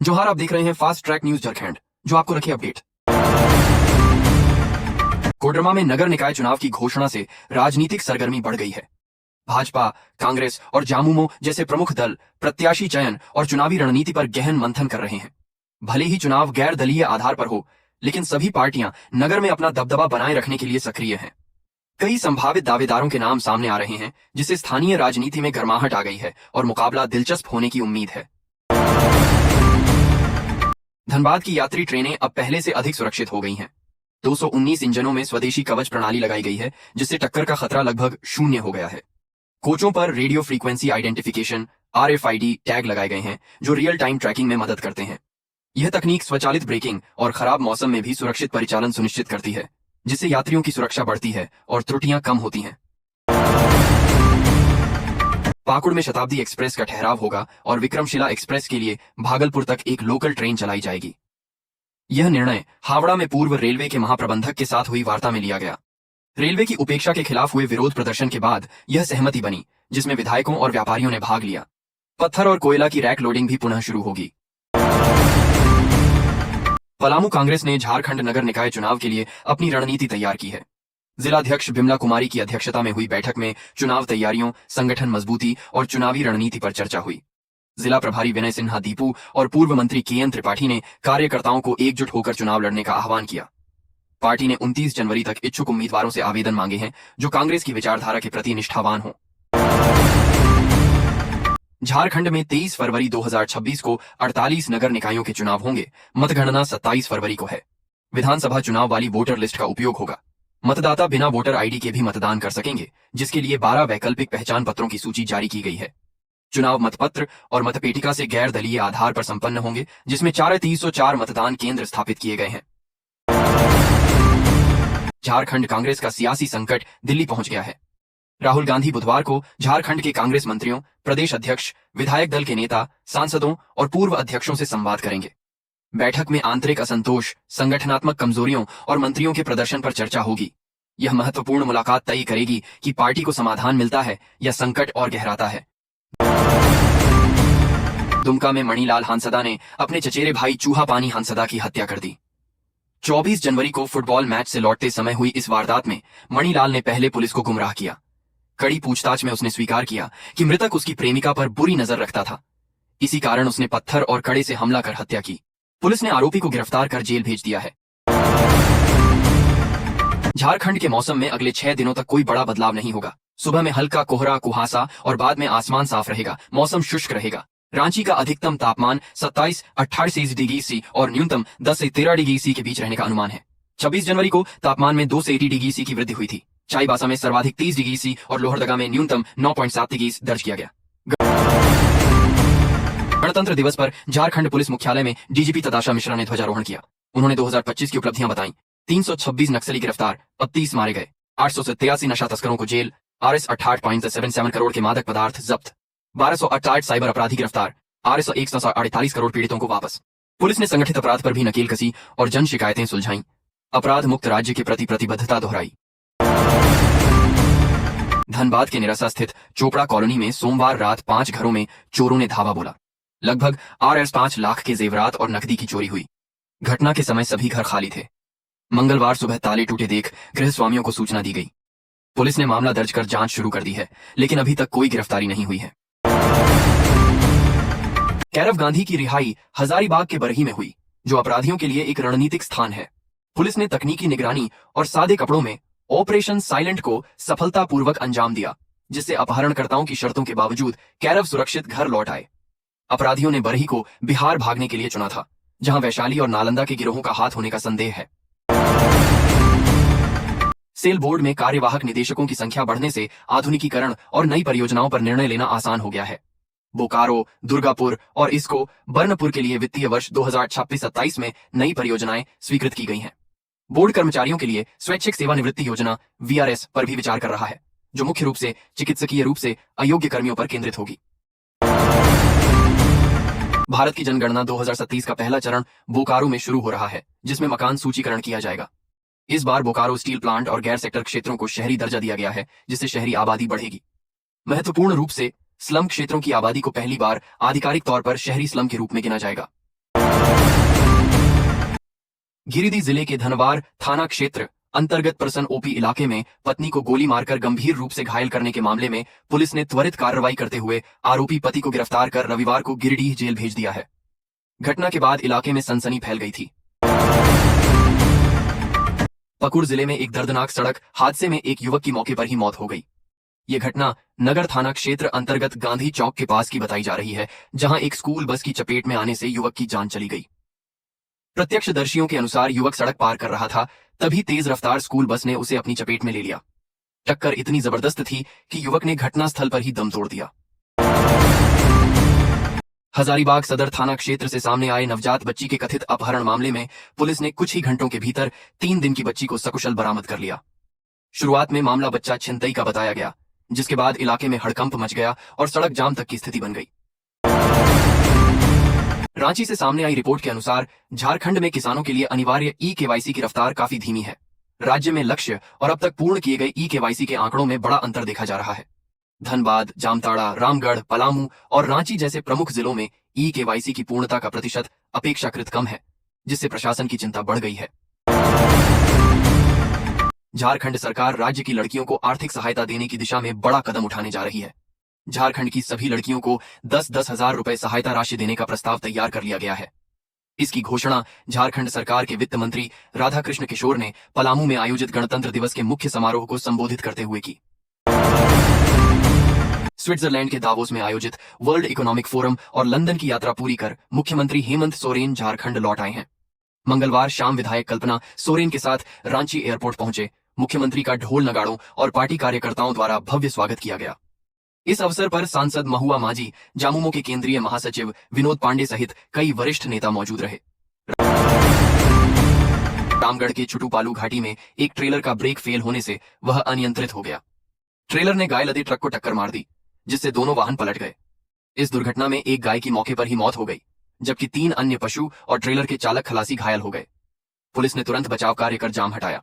जोहार, आप देख रहे हैं फास्ट ट्रैक न्यूज झारखंड, जो आपको रखे अपडेट। कोडरमा में नगर निकाय चुनाव की घोषणा से राजनीतिक सरगर्मी बढ़ गई है। भाजपा, कांग्रेस और जामुमो जैसे प्रमुख दल प्रत्याशी चयन और चुनावी रणनीति पर गहन मंथन कर रहे हैं। भले ही चुनाव गैर दलीय आधार पर हो, लेकिन सभी पार्टियां नगर में अपना दबदबा बनाए रखने के लिए सक्रिय हैं। कई संभावित दावेदारों के नाम सामने आ रहे हैं, जिससे स्थानीय राजनीति में गर्माहट आ गई है और मुकाबला दिलचस्प होने की उम्मीद है। धनबाद की यात्री ट्रेनें अब पहले से अधिक सुरक्षित हो गई हैं। 219 इंजनों में स्वदेशी कवच प्रणाली लगाई गई है, जिससे टक्कर का खतरा लगभग शून्य हो गया है। कोचों पर radio frequency identification RFID tag लगाए गए हैं, जो रियल टाइम ट्रैकिंग में मदद करते हैं। यह तकनीक स्वचालित ब्रेकिंग और खराब मौसम में भी सुरक्षित परिचालन सुनिश्चित करती है, जिससे यात्रियों की सुरक्षा बढ़ती है और त्रुटियां कम होती हैं। पाकुड़ में शताब्दी एक्सप्रेस का ठहराव होगा और विक्रमशिला एक्सप्रेस के लिए भागलपुर तक एक लोकल ट्रेन चलाई जाएगी। यह निर्णय हावड़ा में पूर्व रेलवे के महाप्रबंधक के साथ हुई वार्ता में लिया गया। रेलवे की उपेक्षा के खिलाफ हुए विरोध प्रदर्शन के बाद यह सहमति बनी, जिसमें विधायकों और व्यापारियों ने भाग लिया। पत्थर और कोयला की रैक लोडिंग भी पुनः शुरू होगी। पलामू कांग्रेस ने झारखंड नगर निकाय चुनाव के लिए अपनी रणनीति तैयार की है। जिलाध्यक्ष बिमला कुमारी की अध्यक्षता में हुई बैठक में चुनाव तैयारियों, संगठन मजबूती और चुनावी रणनीति पर चर्चा हुई। जिला प्रभारी विनय सिन्हा दीपू और पूर्व मंत्री KN त्रिपाठी ने कार्यकर्ताओं को एकजुट होकर चुनाव लड़ने का आह्वान किया। पार्टी ने 29 जनवरी तक इच्छुक उम्मीदवारों से आवेदन मांगे हैं, जो कांग्रेस की विचारधारा के प्रति निष्ठावान हों। झारखंड में 23 फरवरी 2026 को 48 नगर निकायों के चुनाव होंगे। मतगणना 27 फरवरी को है। विधानसभा चुनाव वाली वोटर लिस्ट का उपयोग होगा। मतदाता बिना वोटर ID के भी मतदान कर सकेंगे, जिसके लिए 12 वैकल्पिक पहचान पत्रों की सूची जारी की गई है। चुनाव मतपत्र और मतपेटिका से गैर दलीय आधार पर संपन्न होंगे, जिसमें 4304 मतदान केंद्र स्थापित किए गए हैं। झारखंड कांग्रेस का सियासी संकट दिल्ली पहुंच गया है। राहुल गांधी बुधवार को झारखंड के कांग्रेस मंत्रियों, प्रदेश अध्यक्ष, विधायक दल के नेता, सांसदों और पूर्व अध्यक्षों से संवाद करेंगे। बैठक में आंतरिक असंतोष, संगठनात्मक कमजोरियों और मंत्रियों के प्रदर्शन पर चर्चा होगी। यह महत्वपूर्ण मुलाकात तय करेगी कि पार्टी को समाधान मिलता है या संकट और गहराता है। दुमका में मणिलाल हांसदा ने अपने चचेरे भाई चूहा पानी हांसदा की हत्या कर दी। 24 जनवरी को फुटबॉल मैच से लौटते समय हुई इस वारदात में मणिलाल ने पहले पुलिस को गुमराह किया। कड़ी पूछताछ में उसने स्वीकार किया कि मृतक उसकी प्रेमिका पर बुरी नजर रखता था। इसी कारण उसने पत्थर और कड़े से हमला कर हत्या की। पुलिस ने आरोपी को गिरफ्तार कर जेल भेज दिया है। झारखंड के मौसम में अगले 6 दिनों तक कोई बड़ा बदलाव नहीं होगा। सुबह में हल्का कोहरा, कुहासा और बाद में आसमान साफ रहेगा। मौसम शुष्क रहेगा। रांची का अधिकतम तापमान 27-28 डिग्री C और न्यूनतम 10 से 13 डिग्री C के बीच रहने का अनुमान है। 26 जनवरी को तापमान में 2 से 80 डिग्री C की वृद्धि हुई थी। चाईबासा में सर्वाधिक 30 डिग्री C और लोहरदगा में न्यूनतम 9.7 डिग्री दर्ज किया गया। गणतंत्र दिवस पर झारखंड पुलिस मुख्यालय में DGP तदाशा मिश्रा ने ध्वजारोहण किया। उन्होंने 2025 की उपलब्धियां बताई। 326 नक्सली गिरफ्तार, 32 मारे गए, 883 नशा तस्करों को जेल, RS 68.77 करोड़ के मादक पदार्थ जब्त, 1268 साइबर अपराधी गिरफ्तार, RS 148 करोड़ पीड़ितों को वापस। पुलिस ने संगठित अपराध पर भी नकेल कसी और जन शिकायतें सुलझाई। अपराध मुक्त राज्य के प्रति प्रतिबद्धता दोहराई। धनबाद के निरसा स्थित चोपड़ा कॉलोनी में सोमवार रात 5 घरों में चोरों ने धावा बोला। लगभग RS 5 लाख के जेवरात और नकदी की चोरी हुई। घटना के समय सभी घर खाली थे। मंगलवार सुबह ताले टूटे देख गृह स्वामियों को सूचना दी गई। पुलिस ने मामला दर्ज कर जांच शुरू कर दी है, लेकिन अभी तक कोई गिरफ्तारी नहीं हुई है। कैरव गांधी की रिहाई हजारीबाग के बरही में हुई, जो अपराधियों के लिए एक रणनीतिक स्थान है। पुलिस ने तकनीकी निगरानी और सादे कपड़ों में ऑपरेशन साइलेंट को सफलतापूर्वक अंजाम दिया, जिससे अपहरणकर्ताओं की शर्तों के बावजूद कैरव सुरक्षित घर लौट आए। अपराधियों ने बरही को बिहार भागने के लिए चुना था, जहां वैशाली और नालंदा के गिरोहों का हाथ होने का संदेह है। सेल बोर्ड में कार्यवाहक निदेशकों की संख्या बढ़ने से आधुनिकीकरण और नई परियोजनाओं पर निर्णय लेना आसान हो गया है। बोकारो, दुर्गापुर और इसको बर्नपुर के लिए वित्तीय वर्ष 2026-27 में नई परियोजनाएं स्वीकृत की गई हैं। बोर्ड कर्मचारियों के लिए स्वैच्छिक सेवानिवृत्ति योजना VRS पर भी विचार कर रहा है, जो मुख्य रूप से चिकित्सकीय रूप से अयोग्य कर्मियों पर केंद्रित होगी। भारत की जनगणना 2027 का पहला चरण बोकारो में शुरू हो रहा है, जिसमें मकान सूचीकरण किया जाएगा। इस बार बोकारो स्टील प्लांट और गैर सेक्टर क्षेत्रों को शहरी दर्जा दिया गया है, जिससे शहरी आबादी बढ़ेगी। महत्वपूर्ण रूप से स्लम क्षेत्रों की आबादी को पहली बार आधिकारिक तौर पर शहरी स्लम के रूप में गिना जाएगा। गिरिडीह जिले के धनवार थाना क्षेत्र अंतर्गत प्रसन ओपी इलाके में पत्नी को गोली मारकर गंभीर रूप से घायल करने के मामले में पुलिस ने त्वरित कार्रवाई करते हुए आरोपी पति को गिरफ्तार कर रविवार को गिरिडीह जेल भेज दिया है। घटना के बाद इलाके में सनसनी फैल गई थी। पकुड़ जिले में एक दर्दनाक सड़क हादसे में एक युवक की मौके पर ही मौत हो गई। ये घटना नगर थाना क्षेत्र अंतर्गत गांधी चौक के पास की बताई जा रही है, जहां एक स्कूल बस की चपेट में आने से युवक की जान चली गई। प्रत्यक्षदर्शियों के अनुसार युवक सड़क पार कर रहा था, तभी तेज रफ्तार स्कूल बस ने उसे अपनी चपेट में ले लिया। टक्कर इतनी जबरदस्त थी कि युवक ने घटनास्थल पर ही दम तोड़ दिया। हजारीबाग सदर थाना क्षेत्र से सामने आए नवजात बच्ची के कथित अपहरण मामले में पुलिस ने कुछ ही घंटों के भीतर 3 दिन की बच्ची को सकुशल बरामद कर लिया। शुरुआत में मामला बच्चा छिनतई का बताया गया, जिसके बाद इलाके में हड़कंप मच गया और सड़क जाम तक की स्थिति बन गई। रांची से सामने आई रिपोर्ट के अनुसार झारखंड में किसानों के लिए अनिवार्य ई-केवाईसी की रफ्तार काफी धीमी है। राज्य में लक्ष्य और अब तक पूर्ण किए गए ई-केवाईसी के आंकड़ों में बड़ा अंतर देखा जा रहा है। धनबाद, जामताड़ा, रामगढ़, पलामू और रांची जैसे प्रमुख जिलों में ई-केवाईसी की पूर्णता का प्रतिशत अपेक्षाकृत कम है, जिससे प्रशासन की चिंता बढ़ गई है। झारखंड सरकार राज्य की लड़कियों को आर्थिक सहायता देने की दिशा में बड़ा कदम उठाने जा रही है। झारखंड की सभी लड़कियों को 10-10 हजार रुपए सहायता राशि देने का प्रस्ताव तैयार कर लिया गया है। इसकी घोषणा झारखंड सरकार के वित्त मंत्री राधाकृष्ण किशोर ने पलामू में आयोजित गणतंत्र दिवस के मुख्य समारोह को संबोधित करते हुए की। स्विट्जरलैंड के दावोस में आयोजित वर्ल्ड इकोनॉमिक फोरम और लंदन की यात्रा पूरी कर मुख्यमंत्री हेमंत सोरेन झारखंड लौट आए हैं। मंगलवार शाम विधायक कल्पना सोरेन के साथ रांची एयरपोर्ट पहुंचे मुख्यमंत्री का ढोल नगाड़ों और पार्टी कार्यकर्ताओं द्वारा भव्य स्वागत किया गया। इस अवसर पर सांसद महुआ माझी, जामुमो के केंद्रीय महासचिव विनोद पांडे सहित कई वरिष्ठ नेता मौजूद रहे। रामगढ़ के छुटूपालू घाटी में एक ट्रेलर का ब्रेक फेल होने से वह अनियंत्रित हो गया। ट्रेलर ने गाय लदे ट्रक को टक्कर मार दी, जिससे दोनों वाहन पलट गए। इस दुर्घटना में एक गाय की मौके पर ही मौत हो गई, जबकि 3 अन्य पशु और ट्रेलर के चालक खलासी घायल हो गए। पुलिस ने तुरंत बचाव कार्य कर जाम हटाया।